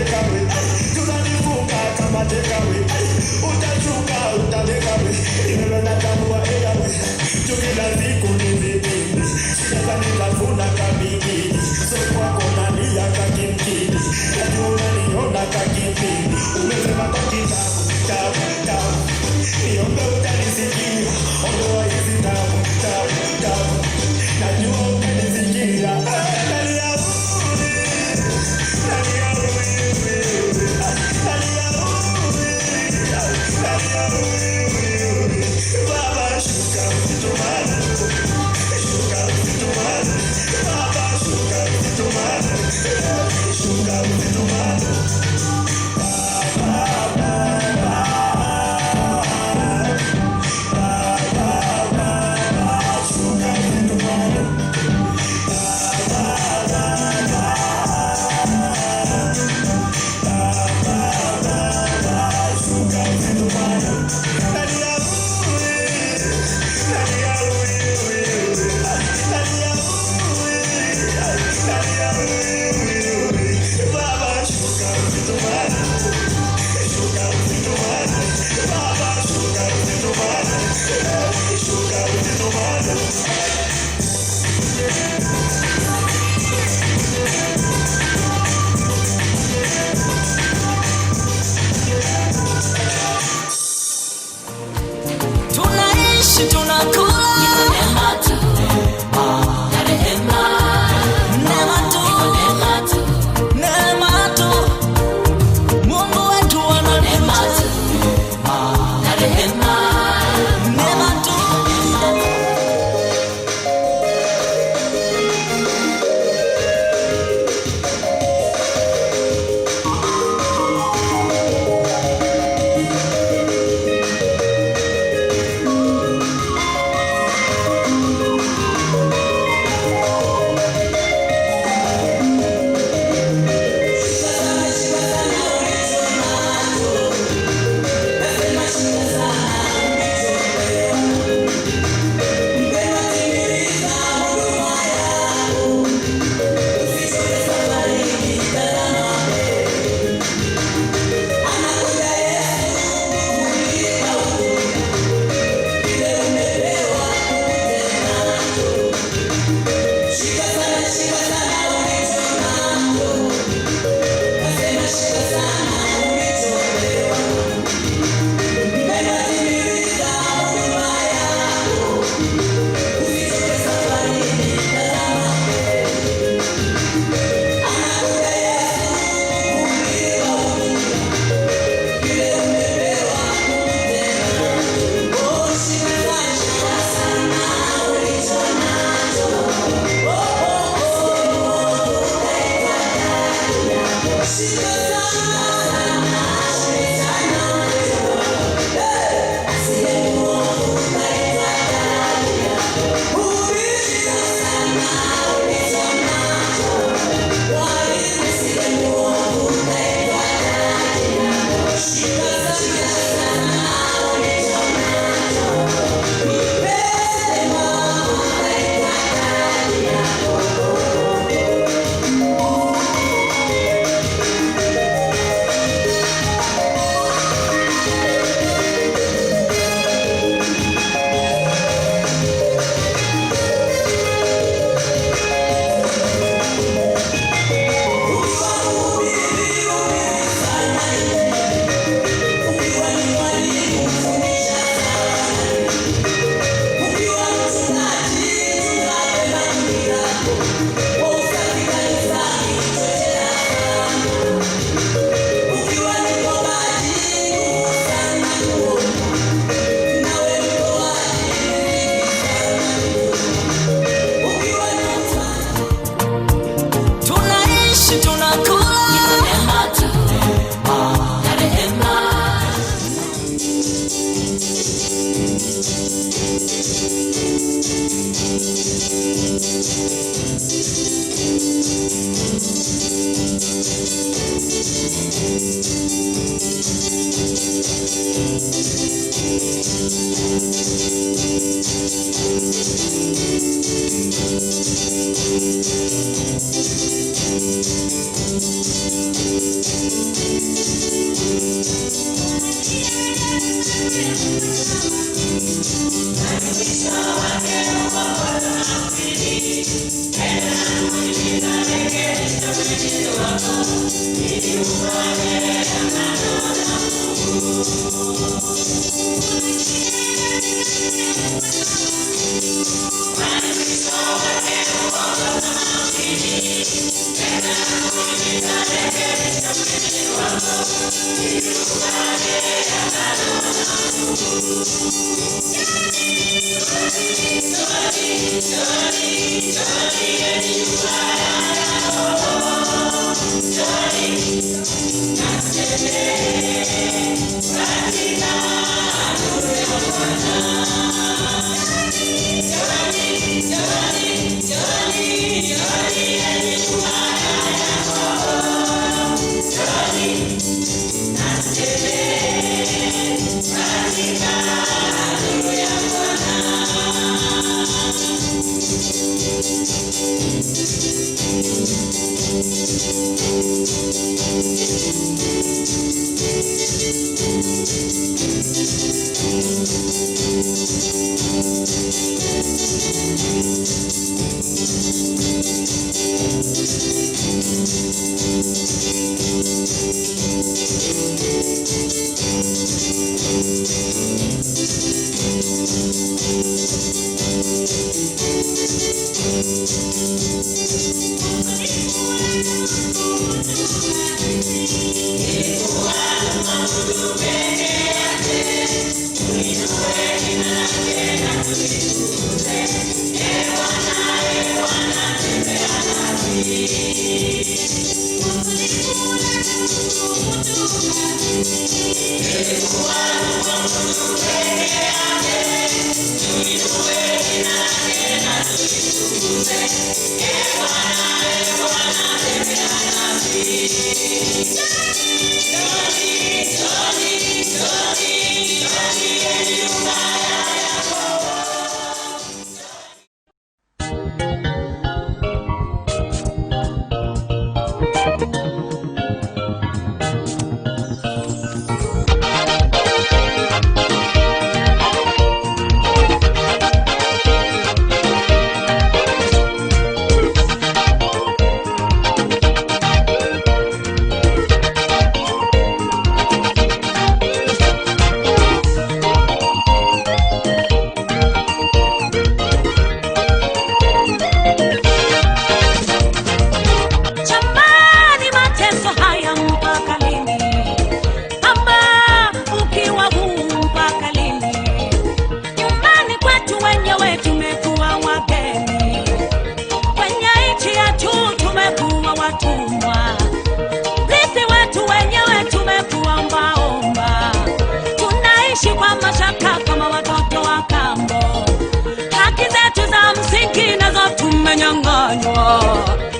Thank you.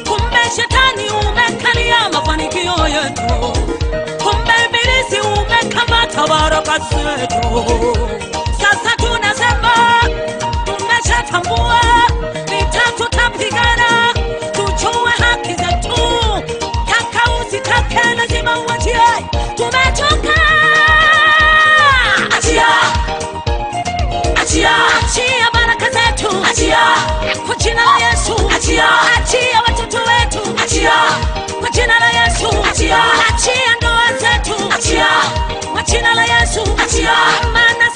Kumbe shetani umekalia mafanikio yetu, kumbe ibilisi umekamata baraka zetu. Sasa tunasema tumeshatambua, vita tutapigana, tujue haki zetu. Kaka usitake lazima uachie, tumechoka. Achia, achia, achia baraka zetu, achia kwa jina la Yesu. Achia, achia watoto wetu, achia kwa jina la Yesu. Achia, achia ndoa zetu, achia kwa jina la Yesu. Achia maana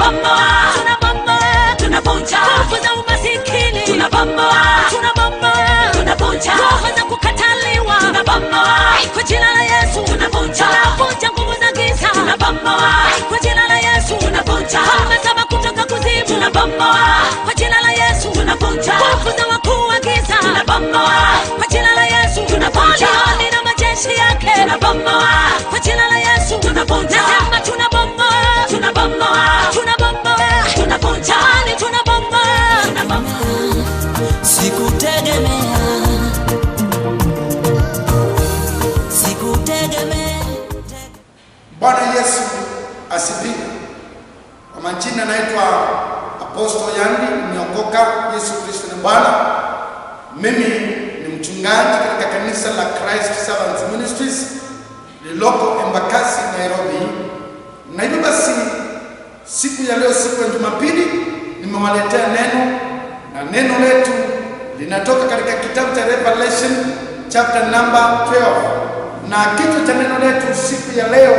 tunabomoa, tunavunja nguvu za umasikini, tunabomoa, tunavunja roho za kukataliwa, tunabomoa kwa jina la Yesu, tunavunja nguvu za giza, tunabomoa kwa jina la Yesu, tunavunja falme saba kutoka kuzimu, tunabomoa kwa jina la Yesu, tunavunja nguvu za wakuu wa giza, tunabomoa kwa jina la Yesu, tunavunja na majeshi yake, tunabomoa kwa jina la Yesu, tunavunja nasema tunabomoa, tunavunja sikutegemea. Bwana Yesu asifiwe. Kwa majina naitwa Apostle Yandi, nimeokoka. Yesu Kristo ni Bwana. Mimi ni mchungaji katika kanisa la Christ Servants Ministries lililoko Embakasi, Nairobi. Na hivyo basi siku ya leo, siku ya Jumapili, nimewaletea neno, na neno letu linatoka katika kitabu cha Revelation chapter number 12. Na kichwa cha neno letu siku ya leo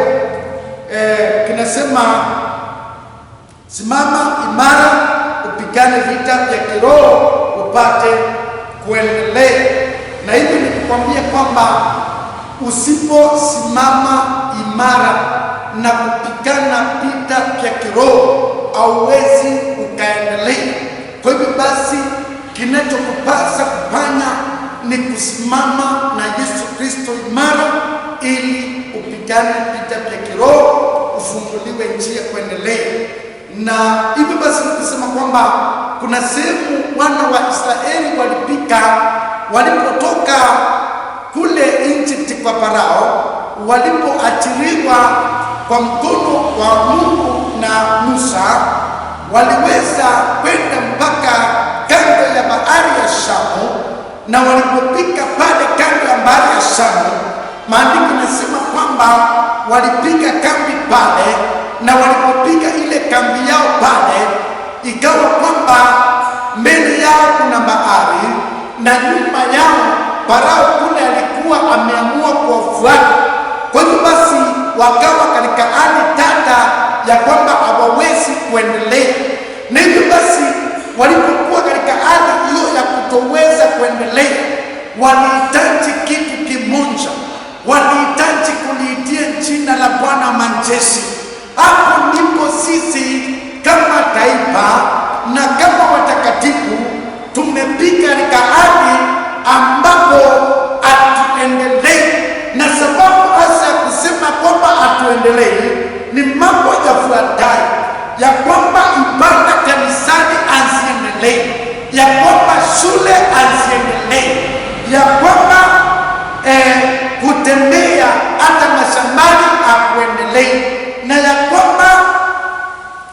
kinasema simama imara, upigane vita vya kiroho upate kuendelea. Na hivi nikukwambia kwamba usiposimama imara na kupigana vita vya kiroho hauwezi ukaendelea. Kwa hivyo basi kinachokupasa kufanya ni kusimama na Yesu Kristo imara, ili upigane vita vya kiroho, ufunguliwe njia kuendelea. Na hivyo basi nikisema kwamba kuna sehemu wana wa Israeli walipotoka kule nchi kwa Farao, walipoachiliwa kwa mkono wa Mungu na Musa, waliweza kwenda mpaka kando ya bahari ya Shamu. Na walipofika pale kando ya bahari ya Shamu, maandiko yanasema kwamba walipiga kambi pale, na walipopiga ile kambi yao pale, ikawa kwamba mbele yao kuna bahari na nyuma yao Farao kule alikuwa ameamua kuwafuata. Kwa hivyo basi wakawa katika hali tata ya kwamba hawawezi kuendelea. Na hivyo basi walipokuwa katika hali hiyo ya kutoweza kuendelea, walihitaji kitu kimoja, walihitaji kuliitia jina la Bwana majeshi. Hapo ndipo sisi kama taifa na kama watakatifu tumepika katika hali ambapo hatuendelei. Na sababu hasa ya kusema kwamba hatuendelei ni mambo yafuatayo: ya kwamba ibada kanisani haziendelei, ya kwamba shule haziendelei, ya kwamba kutembea hata mashambani hakuendelei, na ya kwamba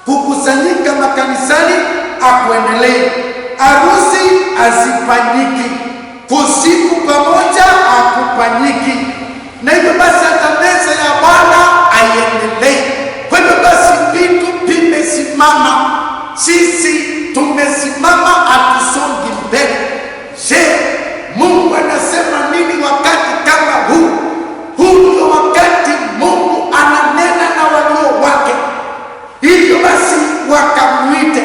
kukusanyika makanisani hakuendelei, harusi hazifanyiki, kusiku pamoja hakufanyiki. Na hivyo basi hata meza ya Bwana haiendelei. Kwa hivyo basi vitu vimesimama, sisi tumesimama, hatusongi mbele. Je, Mungu anasema nini wakati kama huu? Huu ndio wakati Mungu ananena na walio wake, hivyo basi wakamwite.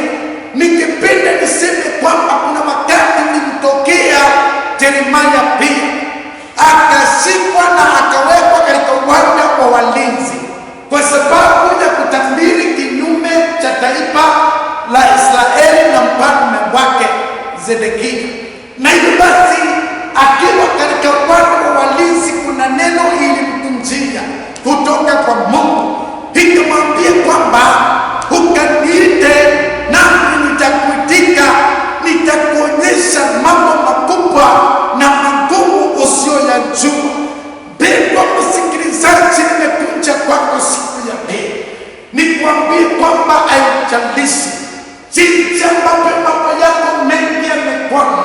Ningependa niseme kwamba kuna wakati ulimtokea Yeremia pia, akashikwa na akawekwa katika uwanja wa walinzi kwa sababu ya kutabiri kinyume cha taifa la Israeli na mfalme wake Zedekia. Na hivyo basi akiwa katika uwanja wa walinzi, kuna neno ilimkujia kutoka kwa Mungu, ikamwambia kwamba ukaniite nami nitakuitika, nitakuonyesha mambo makubwa na magumu usiyoyajua. Mpendwa msikilizaji, nimekuja kwako siku ya leo nikwambie kwamba haijalishi jinsi ambavyo mambo yako mengi yamekwama,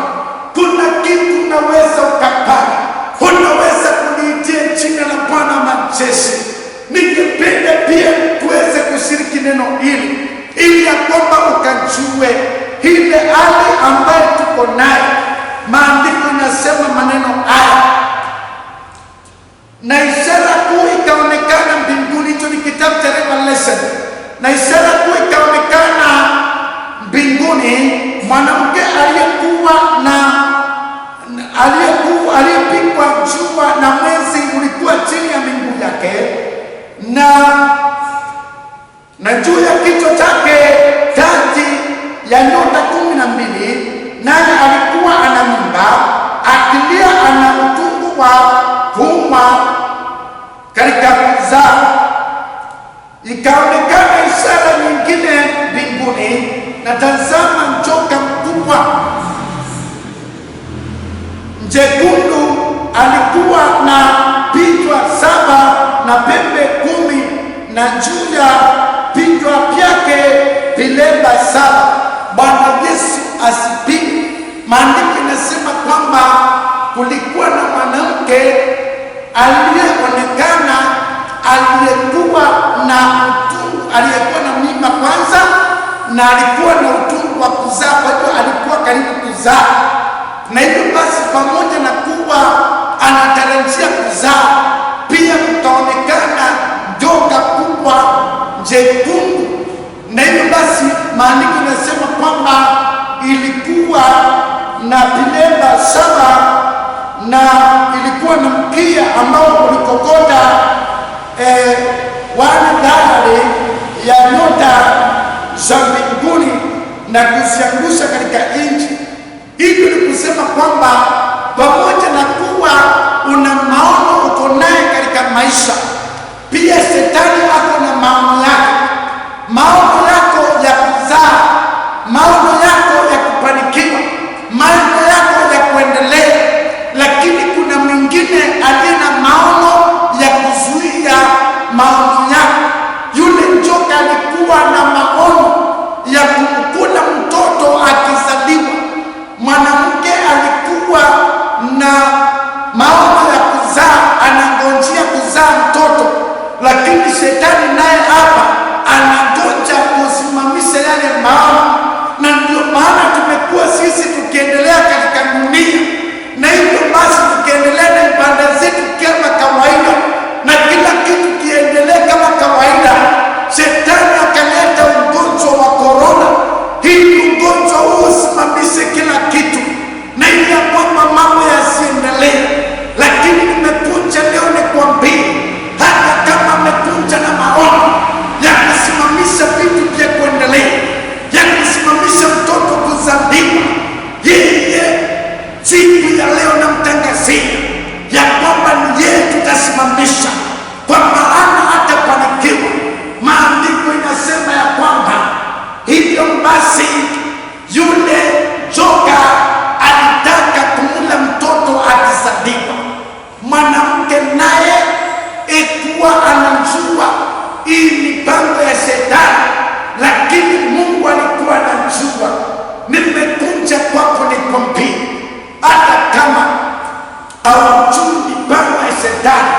kuna kitu unaweza ukapata, unaweza kuliitia jina la Bwana majeshi. Ningependa pia tuweze kushiriki neno hili ili ya kwamba ukajue ile hali ambayo tuko nayo. Maandiko yanasema maneno haya: na ishara kuu ikaonekana mbinguni. Hicho ni kitabu cha Revelation. Na ishara kuu ikaonekana na juu ya kichwa chake taji ya nyota 12, naye alikuwa ana mimba, akilia ana utungu wa kuumwa katika kuzaa. Ikaonekana ishara nyingine mbinguni, na tazama, njoka mkubwa jekundu alikuwa na vichwa 7 na pembe 10, na juu ya vichwa vyake vilemba 7. Bwana Yesu asifiwe. Maandiko inasema kwamba kulikuwa na mwanamke aliyeonekana aliyekuwa na utungu, aliyekuwa na mimba kwanza, na alikuwa na utungu wa kuzaa. Kwa hiyo alikuwa karibu kuzaa, na hivyo basi pamoja na kuwa anatarajia kuzaa, pia mtaonekana joka kubwa jekundu. Na hivyo basi maandiko yanasema kwamba ilikuwa na vilemba 7 na ilikuwa na mkia ambao ulikokota wale ya nyota za mbinguni na kuziangusha katika nchi. Hivyo ni kusema kwamba pamoja na kuwa una maono uko naye katika maisha, pia Shetani ako na maono yake, maono yako ya kuzaa, maono yako ya kufanikiwa, maono yako ya kuendelea. Lakini kuna mwingine aliye na maono ya kuzuia maono yako. Yule njoka alikuwa na maono ya kumkula mtoto akizaliwa. Mwanamke alikuwa na maono ya kuzaa, anangojea kuzaa mtoto, lakini Shetani naye hapa anangoja kusimamisha yale maono. Na ndio maana tumekuwa sisi tukiendelea katika dunia, na hivyo basi tukiendelea na ibada zetu kama kawaida na kila kitu kiendelea kama kawaida, Shetani akaleta ugonjwa wa korona. Hii ugonjwa huu usimamishe kila kitu, na ili ya kwamba mambo yasiendelee. Lakini nimekuja leo nikwambie, hata kama amekuja na maono ya kusimamisha vitu vya kuendelea, ya kusimamisha mtoto kuzaliwa, yeye siku ya leo namtangazia ya kwamba ni yeye tutasimamisha, kwa maana hatafanikiwa. Maandiko inasema ya kwamba hivyo basi yule joka alitaka kumula mtoto akizaliwa. Mwanamke naye ikuwa anajua hii mipango ya Shetani, lakini Mungu alikuwa anajua. Nimekuja kwako nikwambie, hata kama haujui mipango ya Shetani,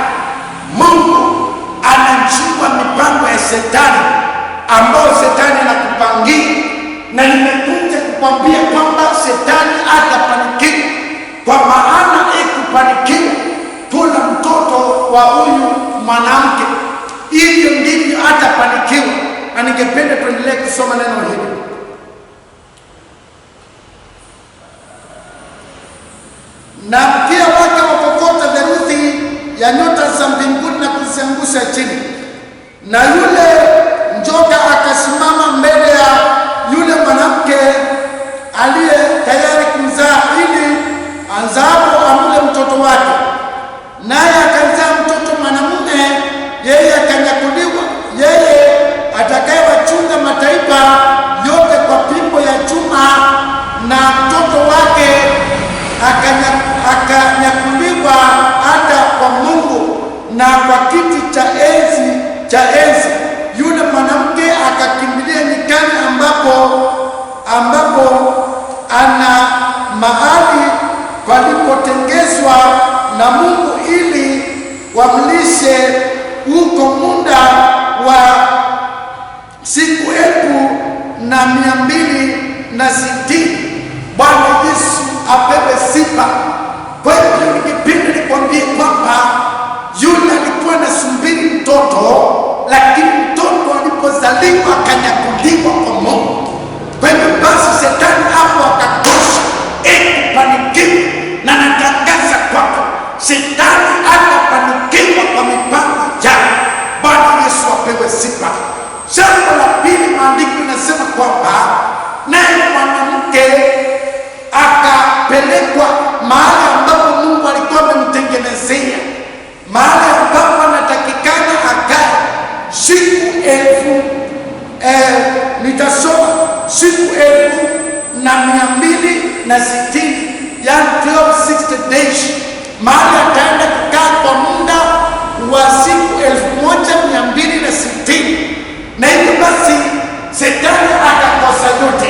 Mungu anajua mipango ya Shetani ambayo Shetani anakupangia. Na nimekuja kukwambia kwamba Shetani hatafanikiwa, kwa maana ikufanikiwa kuna mtoto wa huyu mwanamke, hivyo ndivyo hatafanikiwa. Na ningependa tuendelee kusoma neno hili. Na pia wake wakokota theluthi ya nyota za mbinguni na kuziangusha chini, na yule njoka akasimama mbele ya yule mwanamke aliye tayari kuzaa, ili anzaapo amule mtoto wake. Naye akazaa mtoto mwanamume, yeye akanyakuliwa, yeye atakayewachunga mataifa yote kwa fimbo ya chuma, na mtoto wake akanyakuliwa hata kwa Mungu na kwa kiti cha enzi. Yule mwanamke akakimbilia nyikani, ambapo ana mahali palipotengezwa na Mungu, ili wamlishe huko muda wa siku 1260. Bwana Yesu apewe sifa. Kwa hivyo ningependa nikwambie kwamba yule alikuwa anasubiri mtoto, lakini mtoto alipozaliwa akanyakuliwa kwa Mungu. Kwa hivyo basi Shetani hapo akatosha kufanikiwa, na natangaza kwako Shetani hatafanikiwa kwa mipango yake. Bwana Yesu apewe sifa. Jambo la pili, maandiko yanasema kwamba naye mwanamke akapelekwa mahali ambapo Mungu alikuwa amemtengenezea, mahali ambapo anatakikana akae siku 1000. Nitasoma siku 1260, yani 1260 days, mahali ataenda kukaa kwa muda wa siku 1260. Na hivyo basi Shetani akakosa yote,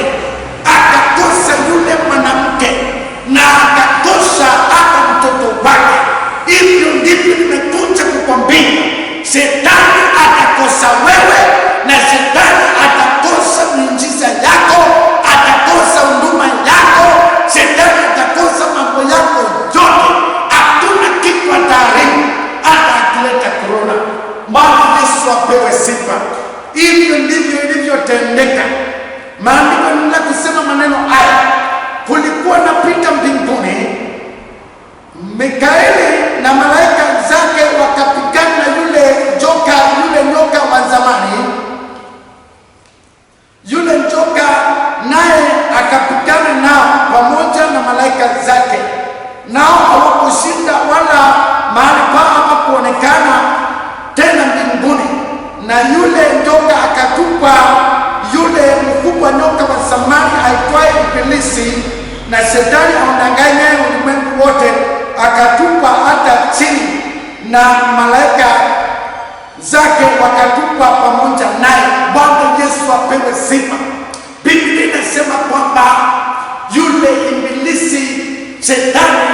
akakosa yule mwanamke na akakosa hata mtoto wake. Hivyo ndivyo nimekuja kukwambia, Shetani atakosa wewe na Shetani atakosa miujiza yako, atakosa huduma yako, Shetani atakosa mambo yako yote. Hakuna kitu ataharibu hata akileta korona. Bwana Yesu apewe sifa. Hivyo ndivyo ilivyotendeka. Maandiko yanaendelea kusema maneno haya: kulikuwa na pita mbinguni, Mikaeli na malaika zake wakapigana na yule nyoka wa zamani. Yule nyoka naye akapigana nao pamoja na malaika zake, nao hawakushinda wala mahali pao hapakuonekana tena mbinguni. Na yule nyoka akatupa yule mkubwa nyoka wa zamani aitwaye Ibilisi na Shetani audanganya ulimwengu wote, akatupa hata chini, na malaika zake wakatupa pamoja naye. Bwana Yesu apewe sifa. Biblia inasema kwamba yule Ibilisi, Shetani,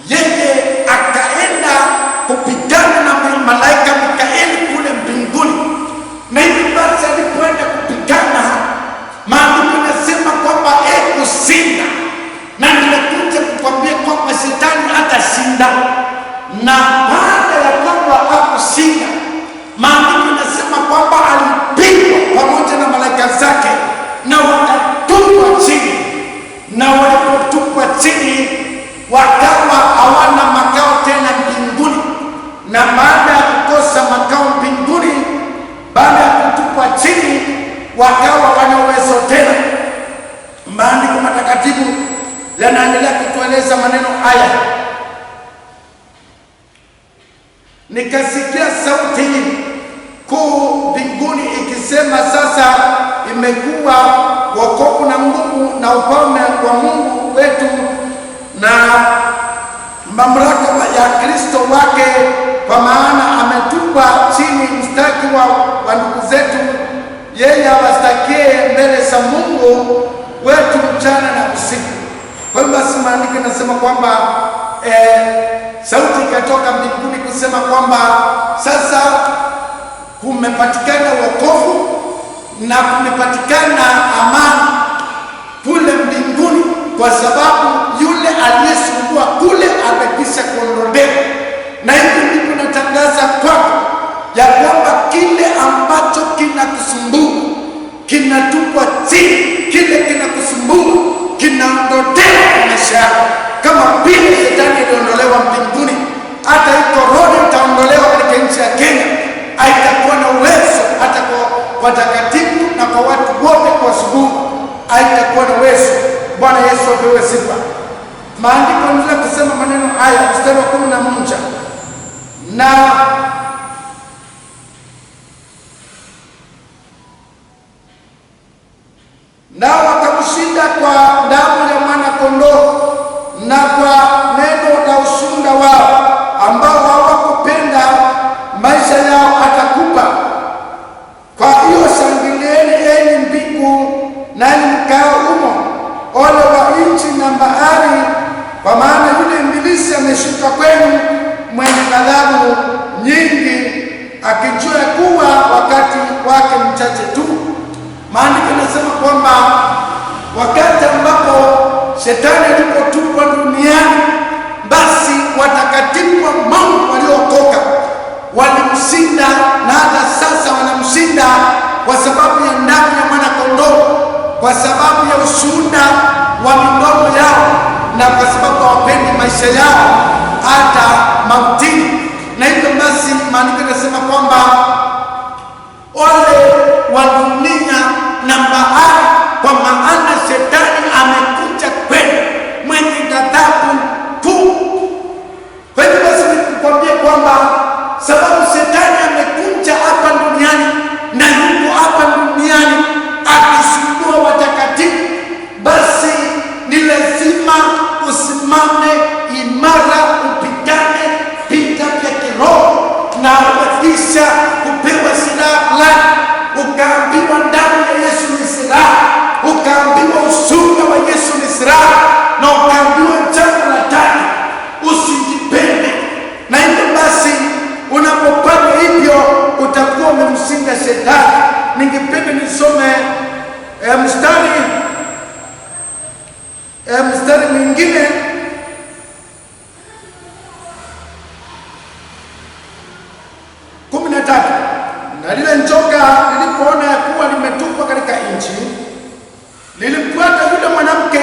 yeye akaenda kupigana na malaika Mikaeli kule mbinguni. Na hivi basi alipoenda kupigana, maandiko yanasema kwamba kushinda. Na nimekuja kukwambia kwamba Shetani hatashinda, na baada ya kwamba hakushinda, maandiko yanasema kwamba alipigwa pamoja na malaika zake na wakatupwa chini. Na walipotupwa chini, wakawa hawana makao tena mbinguni. Na baada ya kukosa makao mbinguni, baada ya kutupwa chini, wakawa wana uwezo tena. Maandiko matakatifu yanaendelea kutueleza maneno haya: nikasikia sauti kuu mbinguni ikisema, sasa imekuwa wokovu na nguvu na ufalme wa Mungu wetu na mamlaka ya Kristo wake, kwa maana ametupa chini mstaki wa ndugu zetu, yeye awastakie mbele za Mungu wetu mchana na usiku. Kwa hiyo basi maandiko yanasema kwamba sauti ikatoka mbinguni kusema kwamba sasa kumepatikana wokovu na kumepatikana amani kule mbinguni, kwa sababu yule aliyesumbua kule amekwisha kuondolewa. Na hivi ndivyo natangaza kwako ya kwamba kile ambacho kinakusumbua kinatupwa chini, kile kinakusumbua kinaondolewa kwa maisha yako, kama vile Shetani aliondolewa mbinguni. Hata hii korona itaondolewa katika nchi ya Kenya, haitakuwa na uwezo hata kwa watakatifu na kwa watu wote kwa subuhi, haitakuwa na uwezo. Bwana Yesu apewe sifa. Maandiko yanaendelea kusema maneno haya, mstari wa 11: nao wakamshinda kwa damu ya mwana kondoo na kwa neno la ushuhuda wao, ambao hawakupenda maisha yao hata kufa. Kwa hiyo shangilieni, enyi mbingu, nanyi mkao humo, ole wa nchi na bahari, kwa maana yule Ibilisi ameshuka kwenu mwenye ghadhabu nyingi, akijua kuwa wakati wake mchache tu. Maandiko yanasema kwamba wakati ambapo Shetani alipotupwa duniani, basi watakatifu wa Mungu waliookoka walimshinda, na hata sasa wanamshinda kwa sababu ya damu ya mwana kondoo, kwa sababu ya ushuhuda wa midomo yao, na kwa sababu hawapendi maisha yao hata mautini. Na hivyo basi maandiko yanasema kwamba ole wa dunia na bahari, kwa maana shetani amekuja kwenu mwenye ghadhabu kuu. Kwa hivyo basi nikwambie kwamba sababu shetani amekuja hapa duniani na yuko hapa duniani akisumbua watakatifu, basi ni lazima usimame imara, upigane vita vya kiroho na kisha kupewa silaha fulani. Ukaambiwa damu ya Yesu ni silaha, ukaambiwa ushuhuda wa Yesu ni silaha, na ukaambiwa jambo la tatu, usijipende. Na hivyo basi unapopata hivyo utakuwa umemshinda shetani. Ningependa nisome mstari mwingine na lile njoka lilipoona ya kuwa limetupwa katika nchi, lilimfuata yule mwanamke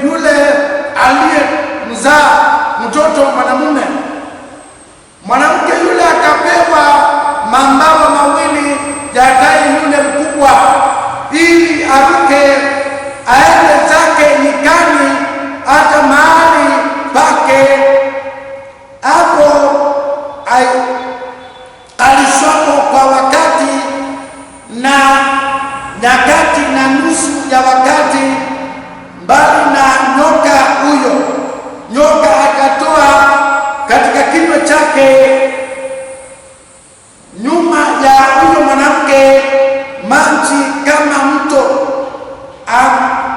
yule aliyemzaa mtoto mwanamume. Mwanamke yule akapewa mabawa mawili ya tai yule mkubwa, ili aruke aende zake nyikani hata mahali pake hapo alishapo kwa wakati na nyakati na nusu ya wakati, mbali na nyoka huyo. Nyoka akatoa katika kinywa chake nyuma ya huyo mwanamke maji kama mto,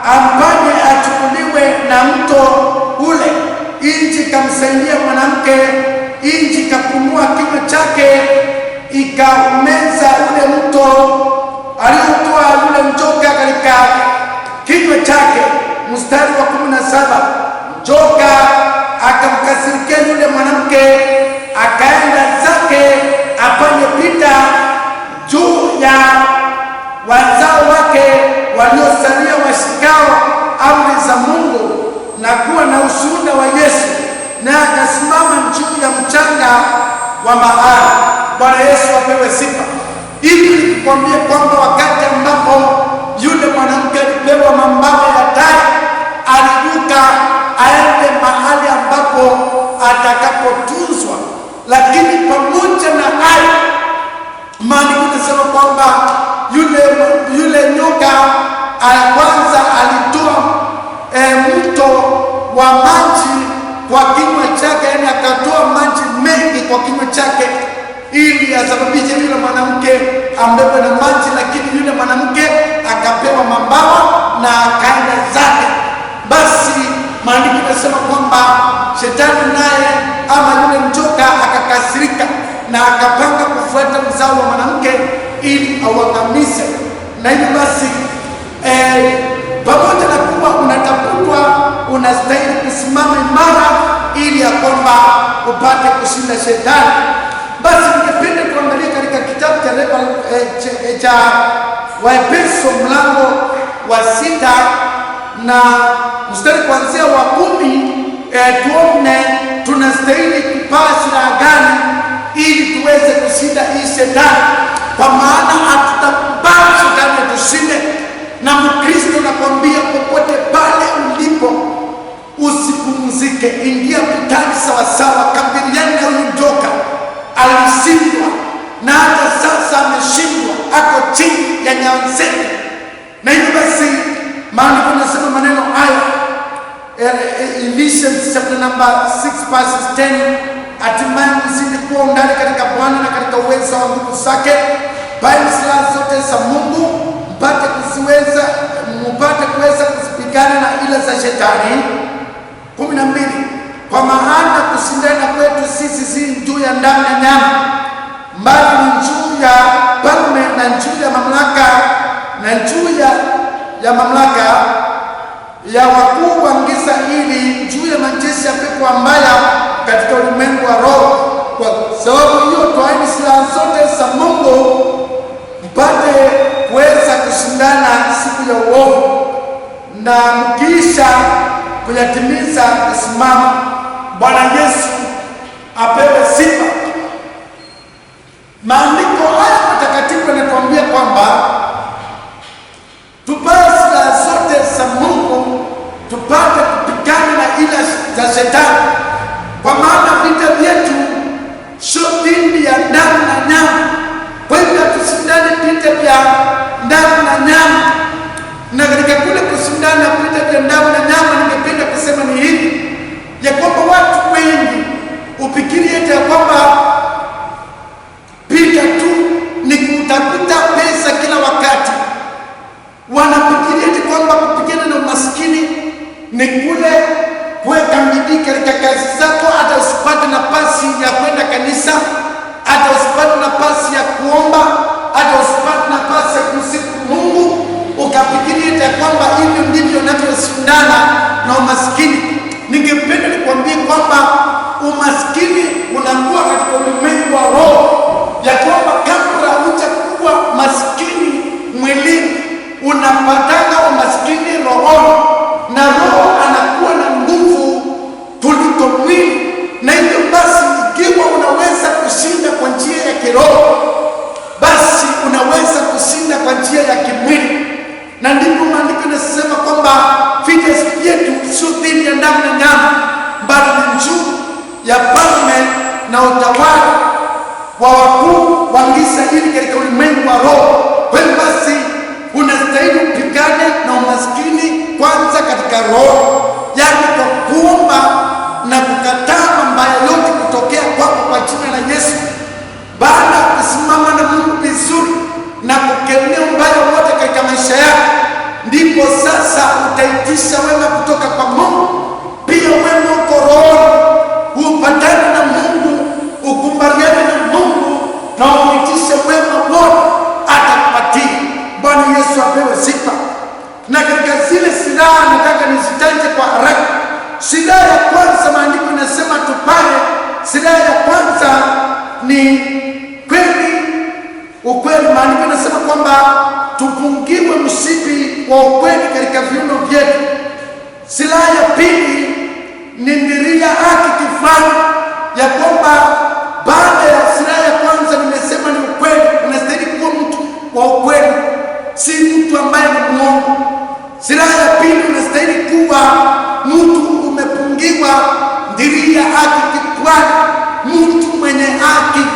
amfanye achukuliwe na mto ule. Inji kamsaidia mwanamke, inji kapumua kinywa chake, ikaumeza ule mto aliotoa yule njoka katika kinywa chake. Mstari wa 17, njoka akamkasirikia yule mwanamke, akaenda zake afanye vita juu ya wazao wake waliosalia washikao amri za Mungu na kuwa na ushuhuda wa Yesu, na akasimama juu ya mchanga wa bahari. Bwana Yesu apewe sifa. Ili nikwambie kwamba wakati ambapo yule mwanamke alipewa mabawa ya tai, aliruka aende mahali ambapo atakapotunzwa. Lakini pamoja na hayo, maandiko yanasema kwamba yule nyoka kwanza alitoa mto wa maji kwa kinywa chake, yani akatoa maji mengi kwa kinywa chake ili asababishe yule mwanamke ambebwe na maji, lakini yule mwanamke akapewa mabawa na akaenda zake. Basi maandiko yanasema kwamba shetani naye ama yule njoka akakasirika na akapanga kufuata mzao wa mwanamke ili auangamize. Na hivyo basi pamoja na kuwa unatafutwa, unastahili kusimama imara ili ya kwamba upate kushinda shetani. Basi ningependa tuangalie katika kitabu cha Waefeso mlango wa 6 na mstari kuanzia wa 10, tuone tunastahili kupaa silaha gani ili tuweze kushinda hii shetani, kwa maana hatutakubali shetani tushinde. Na Mkristo nakwambia, popote pale ulipo, usipumzike, ingia vitani sawasawa, kabiliana na huyu njoka. Alishindwa na hata sasa ameshindwa, ako chini ya nyayo zetu. Na hivyo basi maandiko yanasema maneno haya, Ephesians chapter number 6 verses 10, hatimaye mzidi kuwa undani katika Bwana na katika uwezo wa nguvu zake, vaeni silaha zote za Mungu mpate kuweza kuzipigana na ila za shetani. 12, kwa maana kushindana kwetu sisi si juu ya damu na nyama, bali ni juu ya falme na juu ya mamlaka na juu ya mamlaka ya wakuu wa giza, ili juu ya majeshi ya pepo mbaya katika ulimwengu wa roho. Kwa sababu hiyo, twaeni silaha zote za Mungu mpate kuweza kushindana siku ya uovu, na mkiisha kuyatimiza kusimama. Bwana Yesu apewe sifa. Maandiko haya Matakatifu yanatuambia kwamba tupae silaha zote za Mungu tupate kupigana na ila za Shetani, kwa maana vita vyetu sio dhidi ya damu na nyama. Kwa hivyo tusindane vita vya damu na nyama, na katika kule kusindana vita vya damu na nyama, ningependa kusema ni hivi ya kwamba watu wengi ufikiri eti ya kwamba vita tu ni kutafuta pesa kila wakati. Wanafikiri eti kwamba kupigana na umaskini ni kule kuweka bidii katika kazi zako, hata usipate nafasi ya kwenda kanisa, hata usipate nafasi ya kuomba, hata usipate nafasi ya kusifu Mungu, ukafikiri eti kwamba hivyo ndivyo unavyoshindana na umaskini. Ningependa nikwambie kwamba umaskini unakuwa katika ulimwengu wa roho, ya kwamba kabla hujakuwa maskini mwilini unapatana umaskini rohoni, na roho anakuwa na nguvu kuliko mwili. Na hivyo basi, ikiwa unaweza kushinda kwa njia ya kiroho, basi unaweza kushinda kwa njia ya kimwili. Na ndipo maandiko yanasema kwamba vita yetu sio dhidi ya damu na nyama, bali ni juu ya falme na utawala wa wakuu wa giza hili katika ulimwengu wa roho. Kwa hiyo basi unastahili kupigana na umaskini kwanza katika roho, yaani kwa kuomba na kukataa mabaya yote kutokea kwako kwa jina la Yesu. Baada ya kusimama na Mungu vizuri na kukemea ubaya wote katika maisha yako, ndipo sasa utaitisha wema kutoka kwa Mungu. Pia wema uko rohoni, upatane na Mungu, ukumbaliane na Mungu na umwitishe wema wote, atakupatia. Bwana Yesu apewe sifa. Na katika zile silaha nataka nizitaje kwa haraka. Silaha ya kwanza, maandiko yanasema tupae. Silaha ya kwanza ni kweli, ukweli. Maandiko yanasema kwamba tufungiwe mshipi wa ukweli katika viuno vyetu. Silaha ya pili ni ndiria haki kifani, ya kwamba baada ya silaha ya kwanza nimesema ni ukweli, unastahili kuwa mtu wa ukweli, si mtu ambaye ni mwongo. Silaha ya pili, unastahili kuwa mtu umepungiwa ndiria haki kifani, mtu mwenye haki.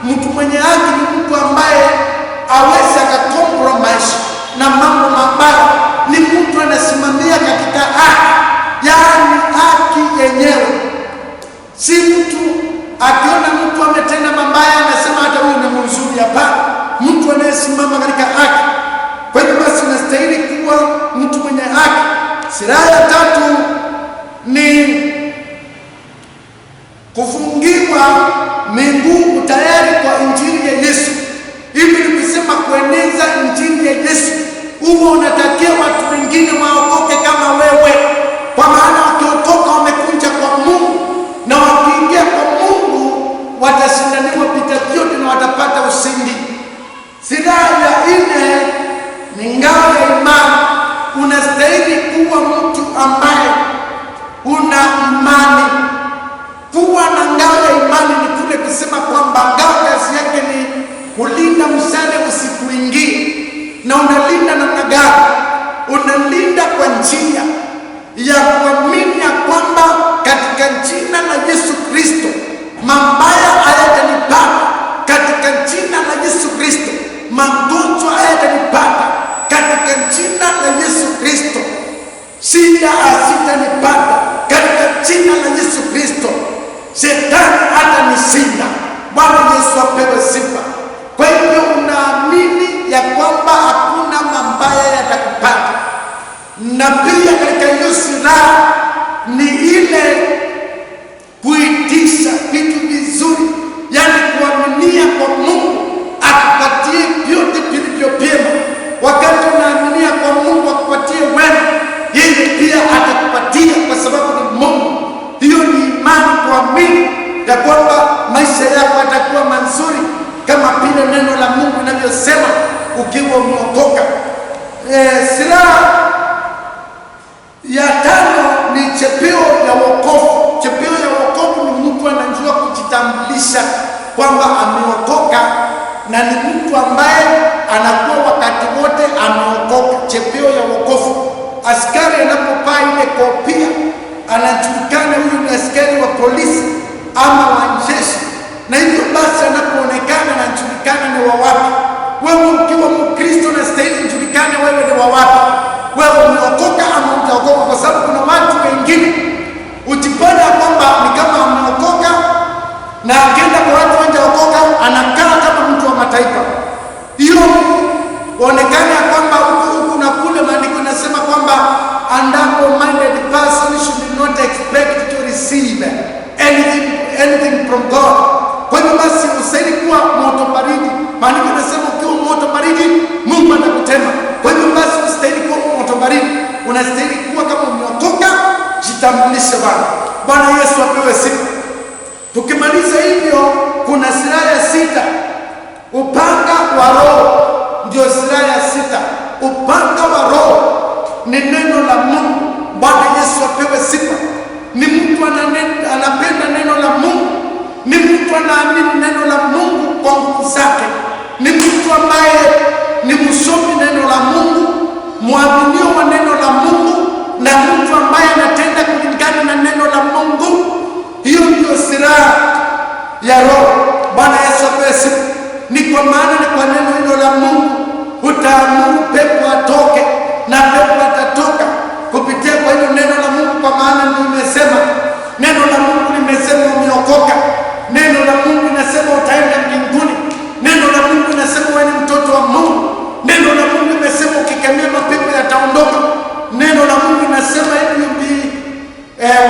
Mtu mwenye haki ni mtu ambaye aweza akakompromise na mambo mabaya, ni mtu anasimamia katika haki, yaani haki yenyewe. Si mtu akiona mtu ametenda mabaya anasema hata huyu ni mzuri. Hapana, mtu anayesimama katika haki. Kwa hivyo basi unastahili kuwa mtu mwenye haki. Silaha ya tatu ni kufungiwa miguu tayari kwa injili ya Yesu. Hivi ni kusema kueneza injili ya Yesu. Huo unatakia watu wengine waokoke kama wewe, kwa maana wakiokoka wamekuja kwa Mungu, na wakiingia kwa Mungu watashindaniwa vita vyote na watapata ushindi. Silaha ya nne ni ngao ya imani. Unastahili kuwa mtu ambaye una imani. Kuwa na ngao ya imani ni kule kusema kwamba ngao kazi yake ni kulinda mshale usikuingie. Na unalinda namna gani? Unalinda kwa njia ya kuamini ya kwamba katika jina la Yesu Kristo mabaya hayatanipata, katika jina la Yesu Kristo magonjwa hayatanipata, katika jina la Yesu Kristo shida hazitanipata, katika jina la Yesu Kristo shetani hatanishinda. Bwana Yesu apewe sifa. Kwa hivyo unaamini ya kwamba hakuna mabaya yatakupata. Na pia katika hiyo silaha ni ile kuitisha vitu vizuri, yaani kuaminia kwa Mungu akupatie vyote vilivyo vyema. Wakati unaaminia kwa Mungu akupatie wema, yeye pia atakupatia, kwa sababu ni Mungu. Hiyo ni imani, kuamini ya kwamba maisha yako yatakuwa mazuri kama vile neno la Mungu linavyosema ukiwa umeokoka. Silaha ya tano ni chepeo ya wokovu. Chepeo ya wokovu ni mtu anajua kujitambulisha kwamba ameokoka na ni mtu ambaye anakuwa wakati wote ameokoka, chepeo ya wokovu. Askari anapopaa ile kofia anajulikana huyu ni askari wa polisi ama wa jeshi, na hivyo basi anapoonekana anajulikana ni wa wapi. Wewe ukiwa Mkristo na stahili ujulikane wewe ni wa wapi, wewe umeokoka ama hujaokoka, kwa sababu kuna watu wengine utipata kwamba ni kama ameokoka na akienda kwa watu hawajaokoka anakaa kama mtu wa mataifa. Hiyo onekana kwamba huku na kule, maandiko nasema kwamba an double-minded person should not expect to receive anything from God. Kwa hivyo basi usaidi kuwa moto baridi. Maandiko nasema ukiwa moto baridi Mungu atakutema. Kwa hivyo basi ustahili kuwa moto baridi, unastahili kuwa kama umeokoka. Jitambulishe Bwana. Bwana Yesu apewe sifa. Tukimaliza hivyo, kuna silaha ya sita, upanga wa Roho. Ndio silaha ya sita, upanga wa Roho ni neno la Mungu. Bwana Yesu apewe sifa. Ni mtu anapenda neno la Mungu, ni mtu anaamini neno la Mungu kwa nguvu zake, ni mtu ambaye ni msomi neno la Mungu, mwaminio wa neno la Mungu, na mtu ambaye anatenda kulingana na neno la Mungu. Hiyo ndio silaha ya Roho. Bwana Yesu apewe sifa. Ni kwa maana ni kwa neno hilo la Mungu utaamuru pepo atoke, na pepo atatoka kupitia kwa hilo neno la Mungu, kwa maana nimesema neno la Mungu limesema umeokoka. Neno la Mungu linasema utaenda mbinguni. Neno la Mungu linasema wewe ni mtoto wa Mungu. Neno la Mungu limesema ukikemea mapepo yataondoka. Neno la Mungu linasema if you be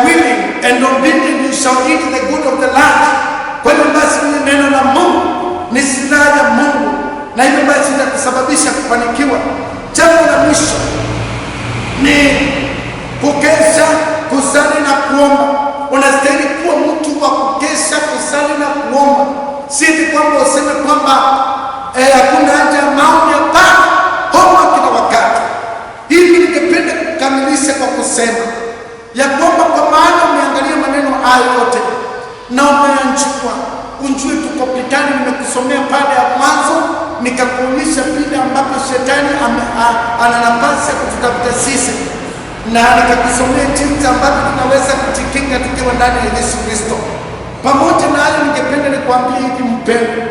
willing and obedient you shall eat the good of the land. Kwa hiyo basi neno la Mungu ni silaha ya Mungu, na hivyo basi itakusababisha kufanikiwa. Jambo la mwisho ni kukesha, kusali na kuomba. Unastahili kuwa mtu wa kukesha, kusali na kuomba. Si kwamba useme kwamba hakuna haja ya maombi. Hapana, omba kila wakati. Hivi ningependa kukamilisha kwa kusema ya kwamba kwa maana umeangalia maneno haya yote na umeyanchukua, unjue tuko pitani. Nimekusomea pale ya mwanzo, nikakuonyesha vile ambapo shetani ana nafasi ya kututafuta sisi, na nikakusomea jinsi ambavyo tunaweza kujikinga tukiwa ndani ya Yesu Kristo. Pamoja na hayo, ningependa nikwambie hivi mpendwa,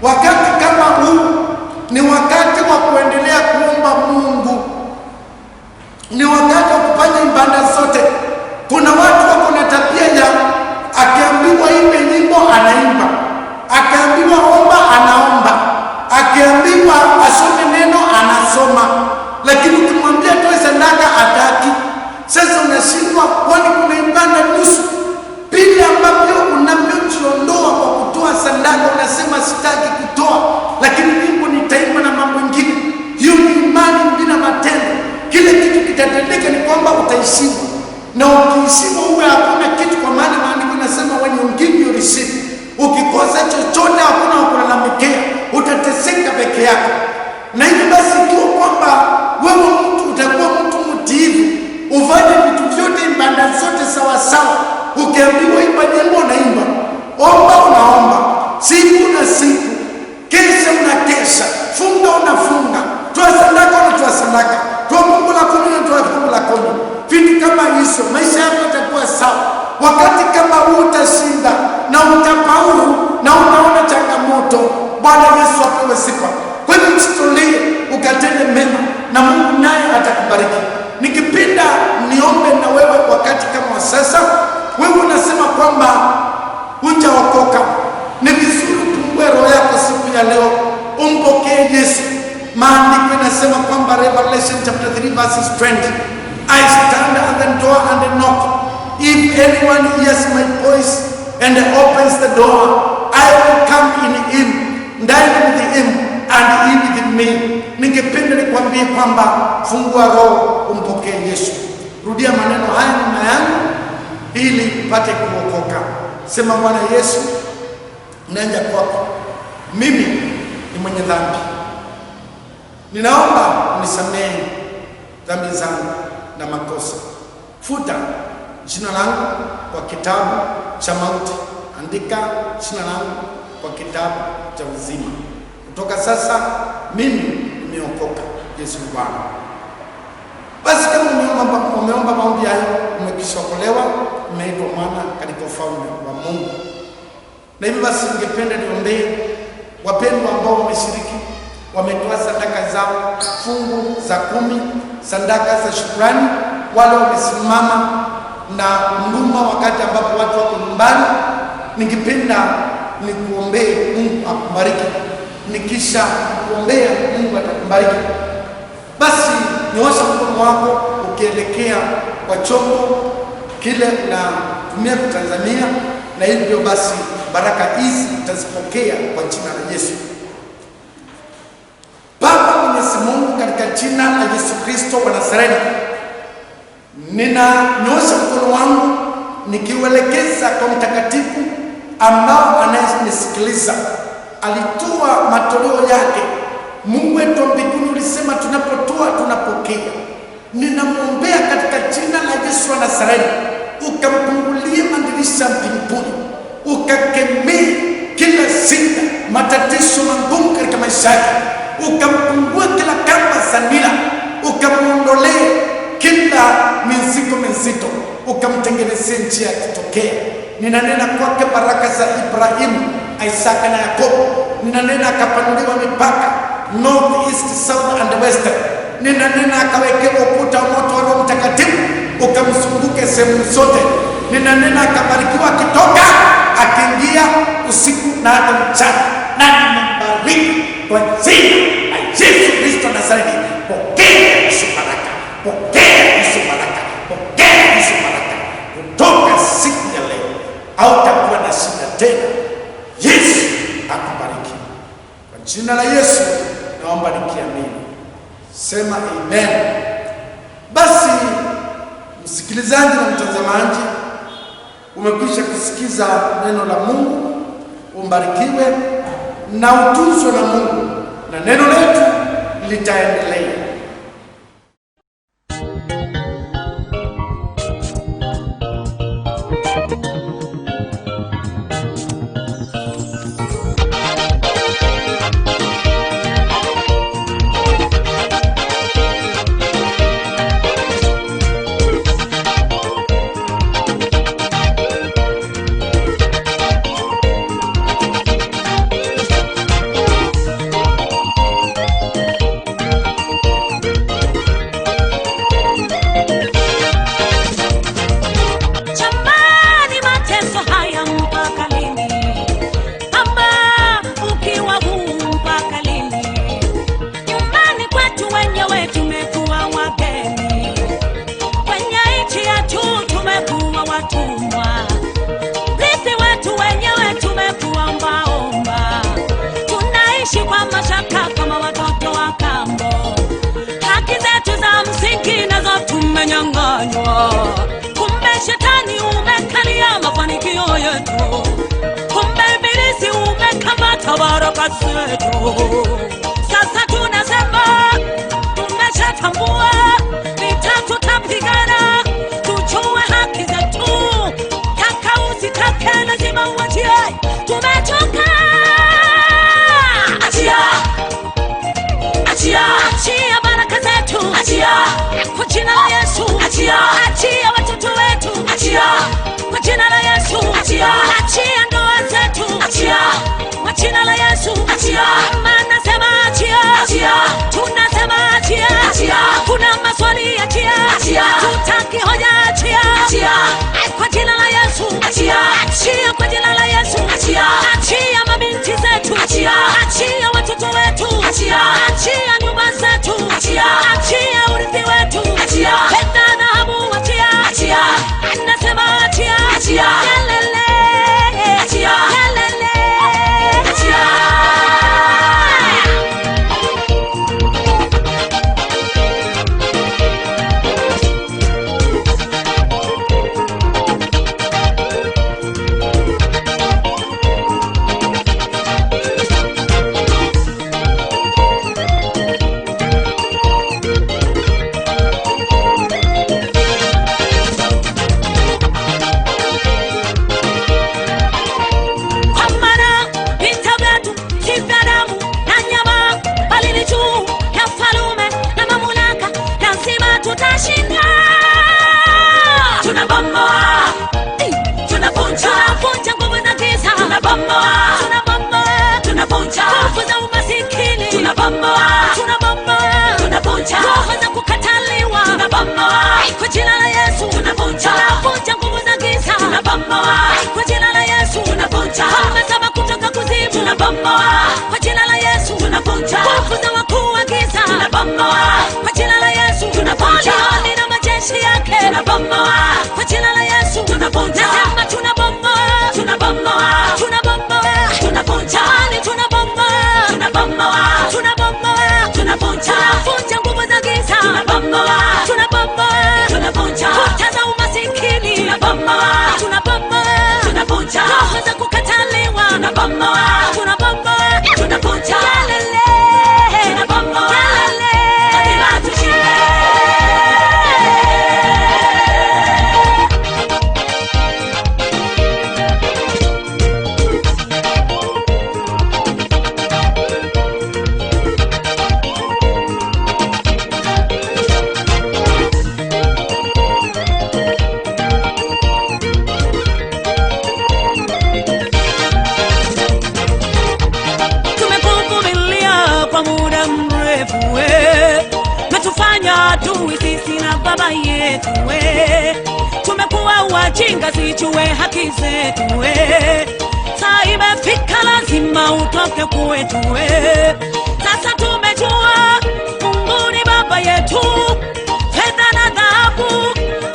wakati kama huu ni wakati wa kuendelea kuomba Mungu, ni wakati wa kufanya ibada zote. Kuna watu wako na tabia ya akiambiwa imbe nyimbo anaimba, akiambiwa omba anaomba, akiambiwa asome neno anasoma, lakini ukimwambia toe sadaka hataki. Sasa unashindwa, kwani kuna ibada nusu pili ambavyo unavyojiondoa kwa kutoa sadaka, unasema sitaki kutoa, lakini Mungu nitaimba na mambo mengine. Hiyo ni imani bila matendo. Kile kitu kitatendeka ni kwamba utaishiwa, na ukiishiwa uwe hakuna kitu, kwa maana maandiko nasema when you give you receive. Ukikosa chochote hakuna kulalamikia, utateseka peke yako. Na hivyo basi jua kwamba wewe mtu utakuwa mtu mtiifu, ufanye vitu vyote, ibada zote sawa sawa. Ukiambiwa imba nyimbo unaimba, omba unaomba, siku na siku, kesha unakesha, funga unafunga, toa sadaka unatoa sadaka, toa fungu la kumi unatoa fungu la kumi. Vitu kama hizo, maisha yako yatakuwa sawa. Wakati kama huu utashinda na utafaulu na unaona changamoto. Bwana Yesu apewe sifa. Kwa hivyo jitolee ukatende mema na Mungu naye atakubariki. Nikipenda niombe na wewe wakati kama wa sasa. Wewe unasema kwamba hujaokoka, ni vizuri ufungue roho yako siku ya leo, umpokee Yesu. Maandiko yanasema kwamba Revelation chapter 3 verses 20, I stand at the door and knock. If anyone hears my voice and opens the door, I will come in him, dine with him and he with me. Ningependa nikwambie kwamba fungua roho, umpokee Yesu. Rudia maneno haya nyuma yangu ili upate kuokoka. Sema, Bwana Yesu, naja kwako. Mimi ni mwenye dhambi. Ninaomba unisamehe dhambi zangu na makosa. Futa jina langu kwa kitabu cha mauti. Andika jina langu kwa kitabu cha uzima. Kutoka sasa mimi nimeokoka. Yesu ni Bwana. Basi kama umeomba maombi hayo, umekishaokolewa, umeitwa mwana katika ufalme wa Mungu. Na hivi basi ningependa niombee wapendwa ambao wameshiriki, wametoa sadaka zao, fungu za 10, sadaka za shukrani, wale wamesimama na huduma wakati ambapo watu wako nyumbani. Ningependa nikuombee Mungu akubariki. Nikisha kuombea Mungu atakubariki. Basi nyosha mkono wako ukielekea kwa chombo kile unatumia kutazamia, na hivyo basi baraka hizi utazipokea kwa jina la Yesu. Baba Mwenyezi Mungu, katika jina la Yesu Kristo wa Nazareti, ninanyosha mkono wangu nikiuelekeza kwa mtakatifu ambao anayenisikiliza. Alitoa matoleo yake. Mungu wetu wa mbinguni, ulisema tunapotoa tunapokea. Ninamwombea katika jina la Yesu wa Nazareti, ukampungulie madirisha mbinguni, ukakemee kila shida, matatizo magumu katika maisha yake, ukampungue kila kamba za nira, ukamuondolee kila mizigo mizito, ukamtengenezea njia ya kutokea. Ninanena kwake baraka za Ibrahimu, Isaka na Yakobo. Ninanena akapanuliwa mipaka north, east, south and west. Ninanena akawekewa ukuta wa moto wa Roho Mtakatifu ukamzunguke sehemu zote. Ninanena akabarikiwa akitoka akiingia, usiku na hata mchana. Na ninambariki kwa jina la Yesu Kristo Nazareti. Pokea Yesu baraka, pokea Yesu baraka, pokea Yesu baraka. Kutoka siku ya leo hautakuwa na shida tena. Yesu akubariki. Kwa jina la Yesu naomba nikiamini. Sema amen. Basi msikilizaji na mtazamaji, umekwisha kusikiza neno la Mungu. Umbarikiwe na utunzwe na Mungu, na neno letu litaendelea. Kumbe shetani umekalia mafanikio yetu, kumbe ibilisi umekamata baraka zetu. Sasa tunasema tumeshatambua, vita tutapigana, tujue haki zetu. Taka usitake lazima uachie, tumechoka. Achia, achia, achia baraka zetu, achia kwa jina la Yesu. Achia, achia watoto wetu, achia kwa jina la Yesu. Achia, achia ndoa zetu, achia kwa jina la Yesu. Achia, maana sema achia, achia, tunasema achia, achia, kuna maswali achia, achia, tutaki hoja achia, achia kwa jina la Yesu. Achia, achia kwa jina la Yesu. Achia, achia mabinti zetu, achia, achia watoto wetu, achia, achia nyumba zetu, achia, achia urithi wetu, achia fedha na hamu, achia, achia, anasema achia, achia, yelele, achia, yelele, achia. tunavunja roho za kukataliwa, tunabomoa kwa jina la Yesu, tunavunja nguvu za giza, tunabomoa kwa jina la Yesu, tunavunja falme za kutoka kuzimu, tunabomoa kwa jina la Yesu, tunavunja nguvu za wakuu wa giza, tunabomoa kwa jina la Yesu, tunavunja na majeshi yake, tunabomoa kwa jina la Yesu, tunavunja nasema tunabomoa, tunabomoa, tunabomoa, tunavunja tunabomoa, tunabomoa, tunabomoa, tunavunja nguvu za giza, tunabomoa, tunabomoa, tunavunja kuta za umasikini, tunabomoa, tunabomoa, tunavunja roho za kukataliwa, tunabomoa, tunabomoa, tunavunja kelele, tunabomoa kelele, lazima tushinde. Adui sisi na baba yetu tumekuwa wajinga sijue haki zetu saa imefika lazima utoke kwetu sasa tumejua Mungu ni baba yetu, fedha na dhahabu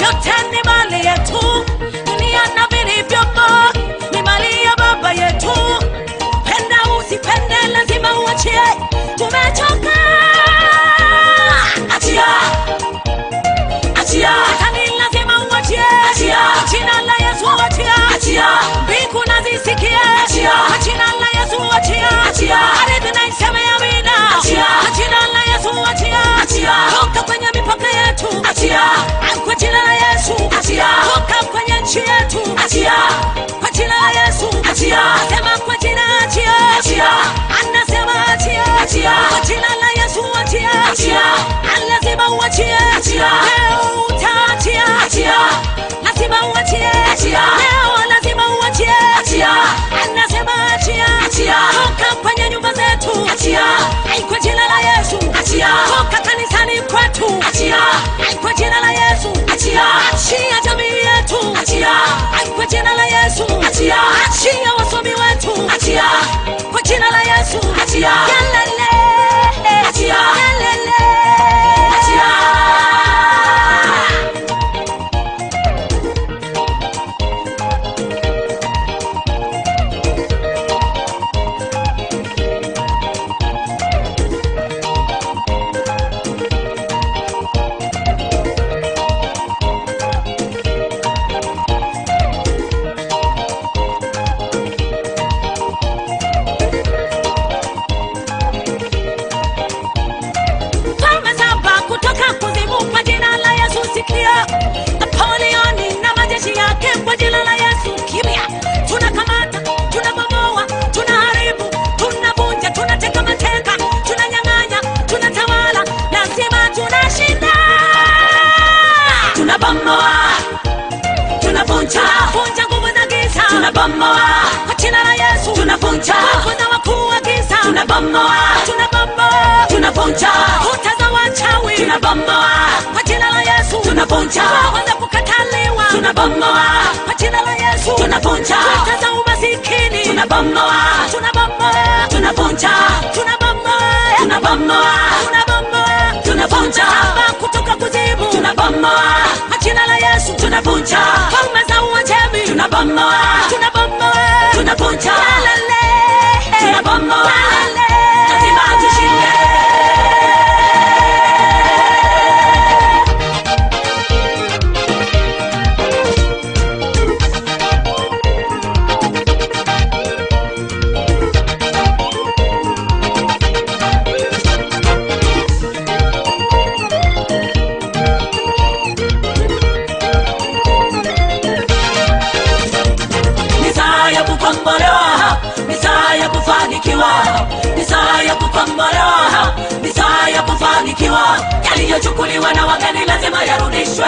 yote ni mali yetu, dunia na vilivyomo ni mali ya baba yetu, penda usipende lazima uachie, tumechoka. Achia, Shetani lazima uachie, jina la Yesu achia, mbingu nazisikie, jina la Yesu achia, ardhi na iseme amina, jina la Yesu achia, toka kwenye mipaka yetu, kwa jina la Yesu, toka kwenye nchi yetu, kwa jina la Yesu, anasema kwa jina achia, anasema achia, kwa jina la Yesu achia, lazima uachie, leo utaachia, lazima uachie, leo lazima uachie, anasema achia, toka kwenye nyumba zetu, kwa jina la Yesu, toka kanisani kwetu, kwa jina la Yesu, achia jamii yetu, kwa jina la Yesu, achia wasomi wetu, kwa jina la Yesu, kelele, kelele. Napoleoni na majeshi yake kwa jina la Yesu kimya, tunakamata, tunabomoa, tunaharibu, tunavunja, tunateka mateka, tunanyang'anya, tunatawala, lazima tunashinda. Tunabomoa, tunavunja nguvu za giza, tunabomoa kwa jina la Yesu, tunavunja nguvu za wakuu wa giza, tunabomoa, tunavunja kuta za wachawi, tunabomoa kwa jina la Yesu, tunavunja roho za kukataliwa, tunabomoa kwa jina la Yesu, tunavunja kuta za umasikini, tunabomoa, tunavunja, tunavunja kutoka kuzimu, tunabomoa kwa jina la Yesu, tunavunja falme za Uajemi, tunabomoa, tunavunja kelele, tunabomoa, lazima tushinde. Yaliyochukuliwa na wageni lazima yarudishwe,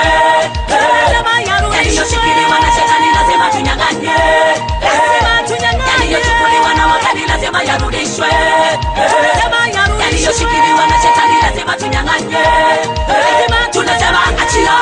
yaliyoshikiliwa na shetani lazima tunyang'anye, yaliyochukuliwa na wageni lazima yarudishwe, yaliyoshikiliwa tulioshikiliwa na shetani lazima tunyang'anye. Lazima tunasema achia,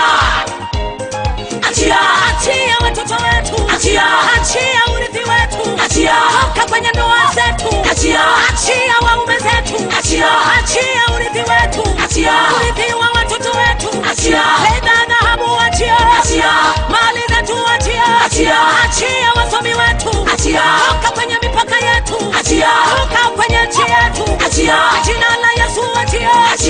achia, achia watoto wetu, achia, achia urithi wetu, achia, toka kwenye ndoa zetu, achia, achia waume zetu, achia, achia urithi wetu, achia, urithi wa watoto wetu, achia, fedha dhahabu, achia, achia, mali zetu, achia, achia, achia wasomi wetu, achia, toka kwenye mipaka yetu, achia, toka kwenye nchi yetu, achia, jina la Yesu, achia, achia.